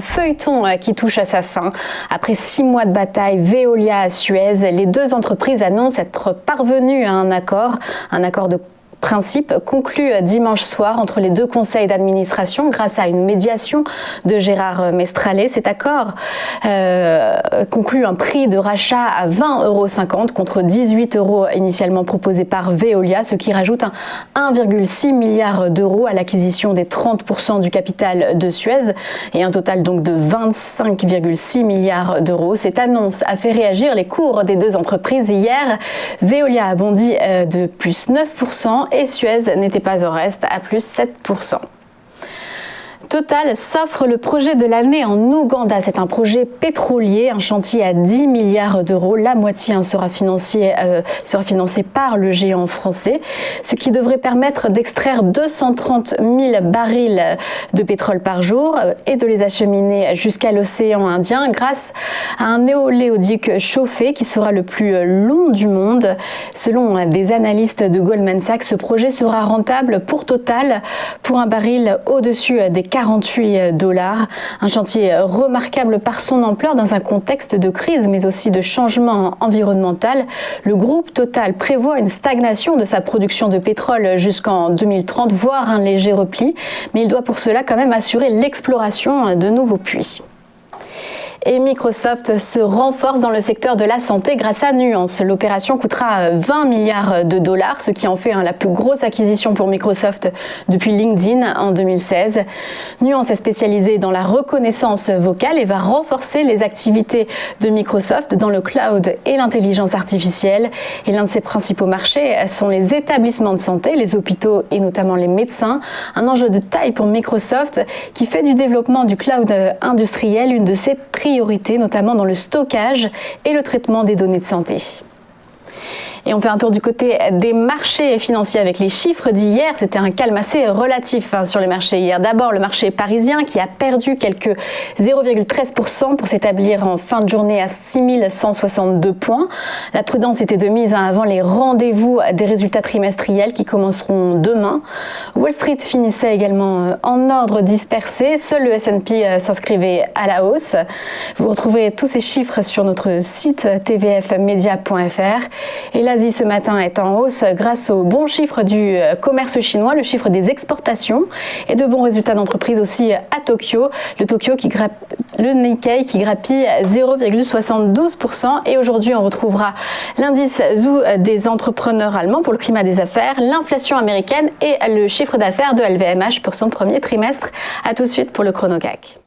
feuilleton qui touche à sa fin. Après 6 mois de bataille, Veolia à Suez, les deux entreprises annoncent être parvenues à un accord de principe conclu dimanche soir entre les deux conseils d'administration grâce à une médiation de Gérard Mestrallet. Cet accord conclut un prix de rachat à 20,50 € contre 18 € initialement proposé par Veolia, ce qui rajoute 1,6 milliard d'euros à l'acquisition des 30% du capital de Suez et un total donc de 25,6 milliards d'euros. Cette annonce a fait réagir les cours des deux entreprises hier. Veolia a bondi de plus 9%. Et Suez n'était pas en reste à plus 7%. Total s'offre le projet de l'année en Ouganda. C'est un projet pétrolier, un chantier à 10 milliards d'euros. La moitié sera financée par le géant français, ce qui devrait permettre d'extraire 230 000 barils de pétrole par jour et de les acheminer jusqu'à l'océan Indien grâce à un oléoduc chauffé qui sera le plus long du monde. Selon des analystes de Goldman Sachs, ce projet sera rentable pour Total pour un baril au-dessus des 48 $. Un chantier remarquable par son ampleur dans un contexte de crise mais aussi de changement environnemental. Le groupe Total prévoit une stagnation de sa production de pétrole jusqu'en 2030, voire un léger repli, mais il doit pour cela quand même assurer l'exploration de nouveaux puits. Et Microsoft se renforce dans le secteur de la santé grâce à Nuance. L'opération coûtera 20 milliards de dollars, ce qui en fait la plus grosse acquisition pour Microsoft depuis LinkedIn en 2016. Nuance est spécialisée dans la reconnaissance vocale et va renforcer les activités de Microsoft dans le cloud et l'intelligence artificielle. Et l'un de ses principaux marchés sont les établissements de santé, les hôpitaux et notamment les médecins. Un enjeu de taille pour Microsoft qui fait du développement du cloud industriel une de ses priorités, notamment dans le stockage et le traitement des données de santé. Et on fait un tour du côté des marchés financiers avec les chiffres d'hier. C'était un calme assez relatif sur les marchés hier. D'abord, le marché parisien qui a perdu quelques 0,13% pour s'établir en fin de journée à 6162 points. La prudence était de mise avant les rendez-vous des résultats trimestriels qui commenceront demain. Wall Street finissait également en ordre dispersé. Seul le S&P s'inscrivait à la hausse. Vous retrouvez tous ces chiffres sur notre site tvfmedia.fr. Et l'Asie ce matin est en hausse grâce aux bons chiffres du commerce chinois, le chiffre des exportations et de bons résultats d'entreprise aussi à Tokyo. Le Nikkei qui grappille 0,72%. Et aujourd'hui, on retrouvera l'indice ZOO des entrepreneurs allemands pour le climat des affaires, l'inflation américaine et le chiffre d'affaires de LVMH pour son premier trimestre. À tout de suite pour le Chrono CAC.